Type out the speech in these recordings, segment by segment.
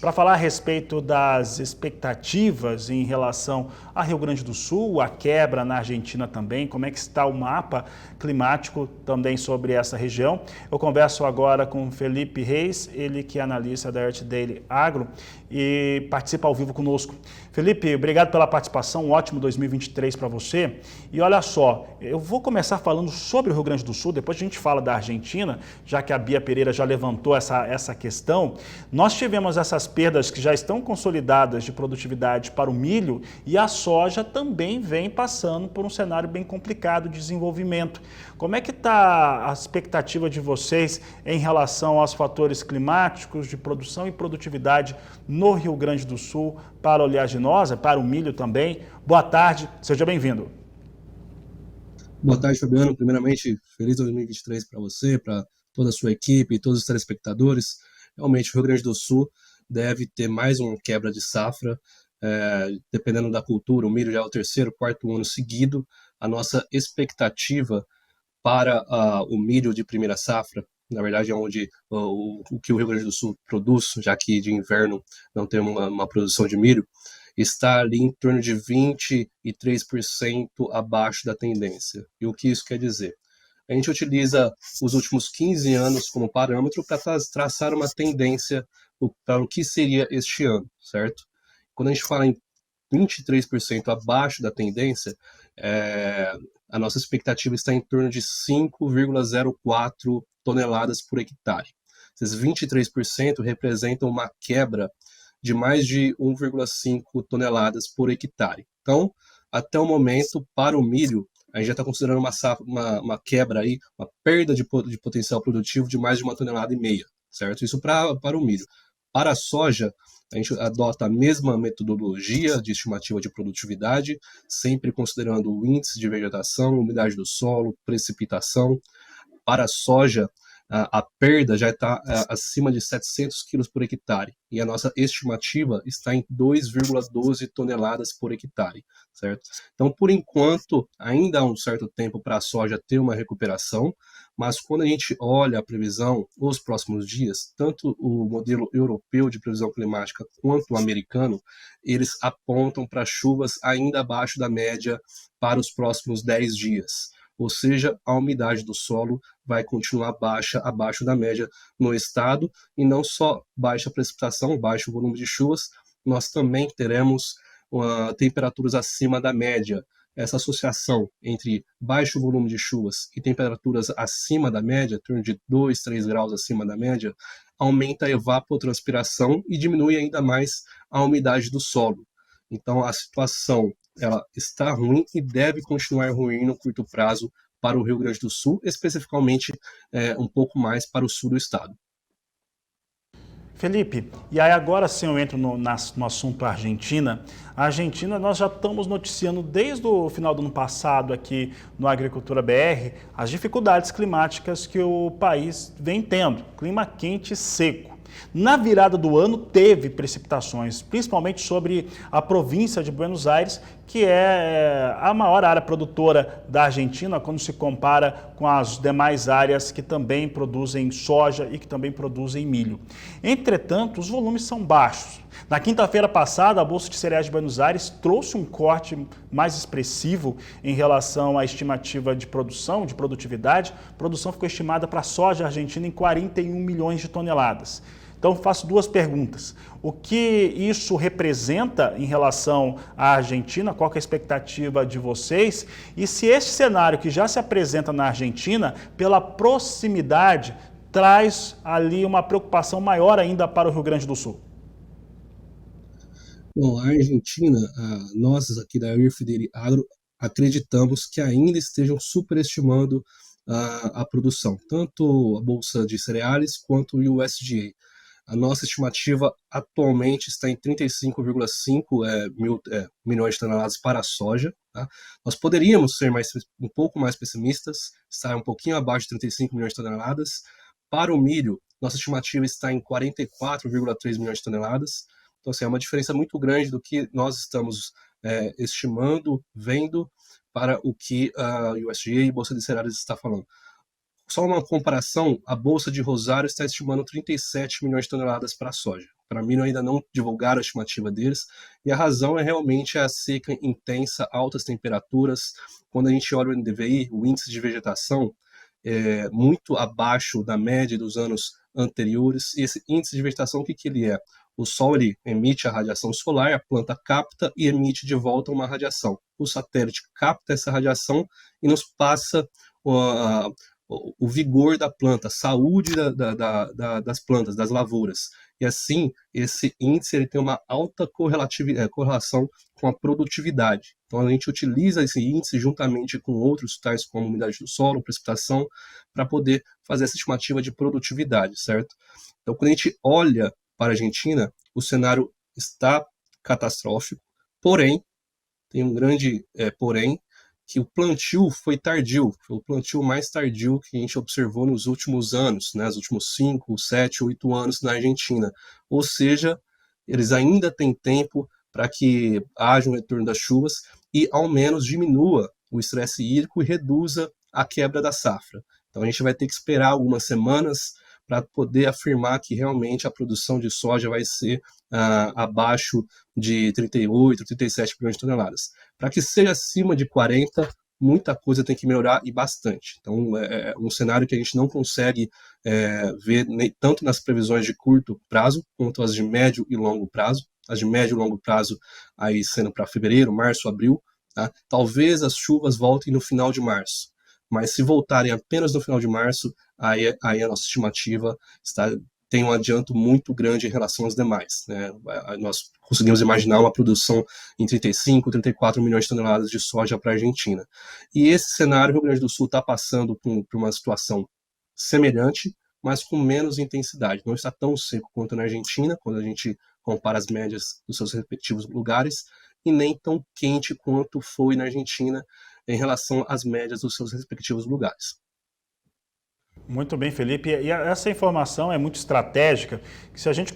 Para falar a respeito das expectativas em relação a Rio Grande do Sul, a quebra na Argentina também, como é que está o mapa climático também sobre essa região. Eu converso agora com Felipe Reis, ele que é analista da Earth Daily Agro e participa ao vivo conosco. Felipe, obrigado pela participação, um ótimo 2023 para você. E olha só, eu vou começar falando sobre o Rio Grande do Sul, depois a gente fala da Argentina, já que a Bia Pereira já levantou essa questão. Nós tivemos essas perdas que já estão consolidadas de produtividade para o milho e a soja também vem passando por um cenário bem complicado de desenvolvimento. Como é que está a expectativa de vocês em relação aos fatores climáticos, de produção e produtividade no Rio Grande do Sul para a oleaginosa, para o milho também? Boa tarde, seja bem-vindo. Boa tarde, Fabiano. Primeiramente, feliz 2023 para você, para toda a sua equipe e todos os telespectadores. Realmente, o Rio Grande do Sul deve ter mais uma quebra de safra, dependendo da cultura. O milho já é o terceiro, quarto ano seguido. A nossa expectativa para o milho de primeira safra, na verdade é onde o que o Rio Grande do Sul produz, já que de inverno não tem uma produção de milho, está ali em torno de 23% abaixo da tendência. E o que isso quer dizer? A gente utiliza os últimos 15 anos como parâmetro para traçar uma tendência para o que seria este ano, certo? Quando a gente fala em 23% abaixo da tendência, a nossa expectativa está em torno de 5,04 toneladas por hectare. Esses 23% representam uma quebra de mais de 1,5 toneladas por hectare. Então, até o momento, para o milho, a gente já está considerando uma quebra aí, uma perda de potencial produtivo de mais de 1,5 tonelada, certo? Isso para o milho. Para a soja, a gente adota a mesma metodologia de estimativa de produtividade, sempre considerando o índice de vegetação, umidade do solo, precipitação. Para a soja, a perda já está acima de 700 quilos por hectare, e a nossa estimativa está em 2,12 toneladas por hectare, certo? Então, por enquanto, ainda há um certo tempo para a soja ter uma recuperação, mas quando a gente olha a previsão, os próximos dias, tanto o modelo europeu de previsão climática quanto o americano, eles apontam para chuvas ainda abaixo da média para os próximos 10 dias. Ou seja, a umidade do solo vai continuar baixa, abaixo da média no estado, e não só baixa precipitação, baixo volume de chuvas, nós também teremos temperaturas acima da média. Essa associação entre baixo volume de chuvas e temperaturas acima da média, em torno de 2, 3 graus acima da média, aumenta a evapotranspiração e diminui ainda mais a umidade do solo. Então, a situação ela está ruim e deve continuar ruim no curto prazo para o Rio Grande do Sul, especificamente um pouco mais para o sul do estado. Felipe, e aí agora sim eu entro no assunto Argentina. A Argentina nós já estamos noticiando desde o final do ano passado aqui no Agricultura BR as dificuldades climáticas que o país vem tendo, clima quente e seco. Na virada do ano teve precipitações, principalmente sobre a província de Buenos Aires, que é a maior área produtora da Argentina quando se compara com as demais áreas que também produzem soja e que também produzem milho. Entretanto, os volumes são baixos. Na quinta-feira passada, a Bolsa de Cereais de Buenos Aires trouxe um corte mais expressivo em relação à estimativa de produção, de produtividade. A produção ficou estimada para a soja argentina em 41 milhões de toneladas. Então, faço duas perguntas. O que isso representa em relação à Argentina? Qual que é a expectativa de vocês? E se este cenário que já se apresenta na Argentina, pela proximidade, traz ali uma preocupação maior ainda para o Rio Grande do Sul? Bom, a Argentina, nós aqui da Earth Daily Agro, acreditamos que ainda estejam superestimando a produção, tanto a Bolsa de Cereais quanto o USDA. A nossa estimativa atualmente está em 35,5 milhões de toneladas para a soja. Tá? Nós poderíamos ser um pouco mais pessimistas, estar um pouquinho abaixo de 35 milhões de toneladas. Para o milho, nossa estimativa está em 44,3 milhões de toneladas. Então, assim, é uma diferença muito grande do que nós estamos estimando, vendo para o que a USDA e Bolsa de Cereais está falando. Só uma comparação, a Bolsa de Rosário está estimando 37 milhões de toneladas para a soja. Para mim, ainda não divulgaram a estimativa deles, e a razão é realmente a seca intensa, altas temperaturas. Quando a gente olha o NDVI, o índice de vegetação, é muito abaixo da média dos anos anteriores. E esse índice de vegetação, o que ele é? O Sol ele emite a radiação solar, a planta capta e emite de volta uma radiação. O satélite capta essa radiação e nos passa o vigor da planta, a saúde das plantas, das lavouras. E assim, esse índice ele tem uma alta correlação com a produtividade. Então a gente utiliza esse índice juntamente com outros, tais como umidade do solo, precipitação, para poder fazer essa estimativa de produtividade, certo? Então quando a gente olha para a Argentina, o cenário está catastrófico, porém, tem um grande porém, que o plantio foi tardio, foi o plantio mais tardio que a gente observou nos últimos anos, né, os últimos 5, 7, 8 anos na Argentina. Ou seja, eles ainda têm tempo para que haja um retorno das chuvas e ao menos diminua o estresse hídrico e reduza a quebra da safra. Então a gente vai ter que esperar algumas semanas para poder afirmar que realmente a produção de soja vai ser abaixo de 38, 37 milhões de toneladas. Para que seja acima de 40, muita coisa tem que melhorar e bastante. Então, é um cenário que a gente não consegue ver nem tanto nas previsões de curto prazo, quanto as de médio e longo prazo. As de médio e longo prazo, aí sendo para fevereiro, março, abril. Tá? Talvez as chuvas voltem no final de março. Mas se voltarem apenas no final de março, aí a nossa estimativa tem um adianto muito grande em relação aos demais. Né? Nós conseguimos imaginar uma produção em 35, 34 milhões de toneladas de soja para a Argentina. E esse cenário, o Rio Grande do Sul está passando por uma situação semelhante, mas com menos intensidade. Não está tão seco quanto na Argentina, quando a gente compara as médias dos seus respectivos lugares, e nem tão quente quanto foi na Argentina em relação às médias dos seus respectivos lugares. Muito bem, Felipe. E essa informação é muito estratégica, que se a gente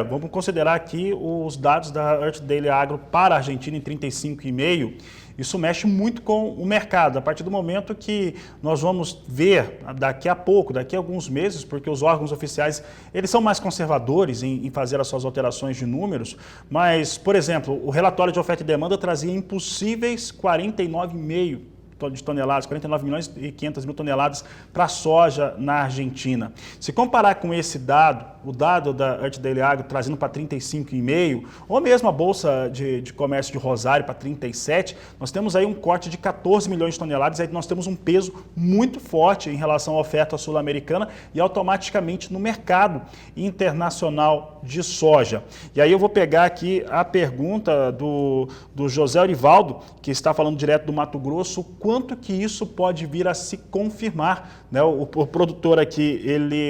vamos considerar aqui os dados da Earth Daily Agro para a Argentina em 35,5, isso mexe muito com o mercado. A partir do momento que nós vamos ver daqui a pouco, daqui a alguns meses, porque os órgãos oficiais eles são mais conservadores em fazer as suas alterações de números, mas, por exemplo, o relatório de oferta e demanda trazia impossíveis 49,5 de toneladas, 49 milhões e 500 mil toneladas para soja na Argentina. Se comparar com esse dado, o dado da Earth Daily Agro trazendo para 35,5, ou mesmo a Bolsa de Comércio de Rosário para 37, nós temos aí um corte de 14 milhões de toneladas, aí nós temos um peso muito forte em relação à oferta sul-americana e automaticamente no mercado internacional de soja. E aí eu vou pegar aqui a pergunta do José Orivaldo, que está falando direto do Mato Grosso, quanto que isso pode vir a se confirmar, né? O produtor aqui,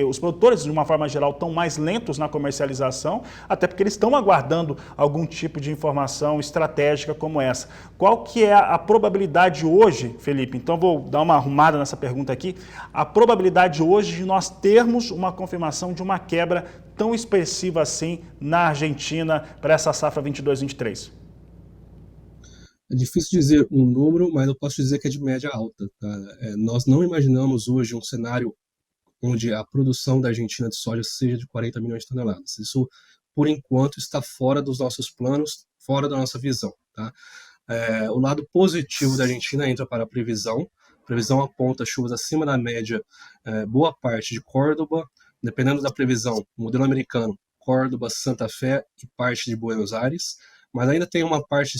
os produtores de uma forma geral estão mais lentos na comercialização, até porque eles estão aguardando algum tipo de informação estratégica como essa. Qual que é a probabilidade hoje, Felipe? Então vou dar uma arrumada nessa pergunta aqui. A probabilidade hoje de nós termos uma confirmação de uma quebra tão expressiva assim na Argentina para essa safra 22-23? É difícil dizer um número, mas eu posso dizer que é de média alta. Tá? Nós não imaginamos hoje um cenário onde a produção da Argentina de soja seja de 40 milhões de toneladas. Isso, por enquanto, está fora dos nossos planos, fora da nossa visão. Tá? O lado positivo da Argentina entra para a previsão. A previsão aponta chuvas acima da média, boa parte de Córdoba, dependendo da previsão, modelo americano, Córdoba, Santa Fé e parte de Buenos Aires. Mas ainda tem uma parte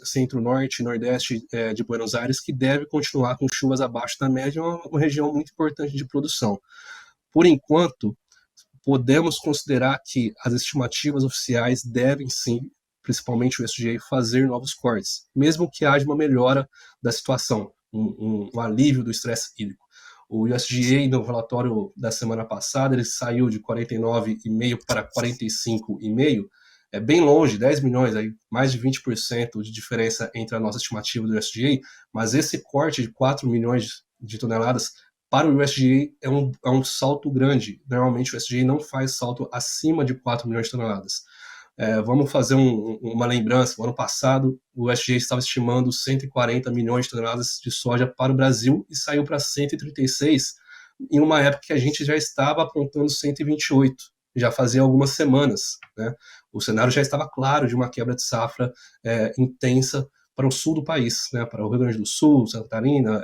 centro-norte e nordeste de Buenos Aires que deve continuar com chuvas abaixo da média, uma região muito importante de produção. Por enquanto, podemos considerar que as estimativas oficiais devem sim, principalmente o USDA, fazer novos cortes, mesmo que haja uma melhora da situação, um alívio do estresse hídrico. O USDA, no relatório da semana passada, ele saiu de 49,5 para 45,5, é bem longe, 10 milhões, aí, mais de 20% de diferença entre a nossa estimativa do USDA, mas esse corte de 4 milhões de toneladas para o USDA é um salto grande. Normalmente o USDA não faz salto acima de 4 milhões de toneladas. Vamos fazer uma lembrança. No ano passado, o USDA estava estimando 140 milhões de toneladas de soja para o Brasil e saiu para 136, em uma época que a gente já estava apontando 128, já fazia algumas semanas, né? O cenário já estava claro de uma quebra de safra intensa para o sul do país, né? Para o Rio Grande do Sul, Santa Catarina,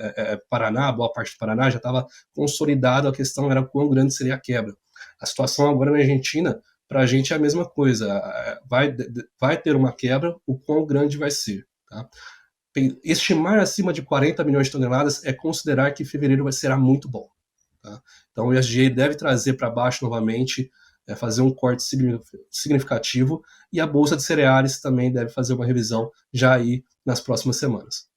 Paraná, boa parte do Paraná, já estava consolidado, a questão era quão grande seria a quebra. A situação agora na Argentina, para a gente é a mesma coisa, vai ter uma quebra, o quão grande vai ser, tá? Estimar acima de 40 milhões de toneladas é considerar que fevereiro será muito bom. Tá? Então o USDA deve trazer para baixo novamente, fazer um corte significativo, e a Bolsa de Cereais também deve fazer uma revisão já aí nas próximas semanas.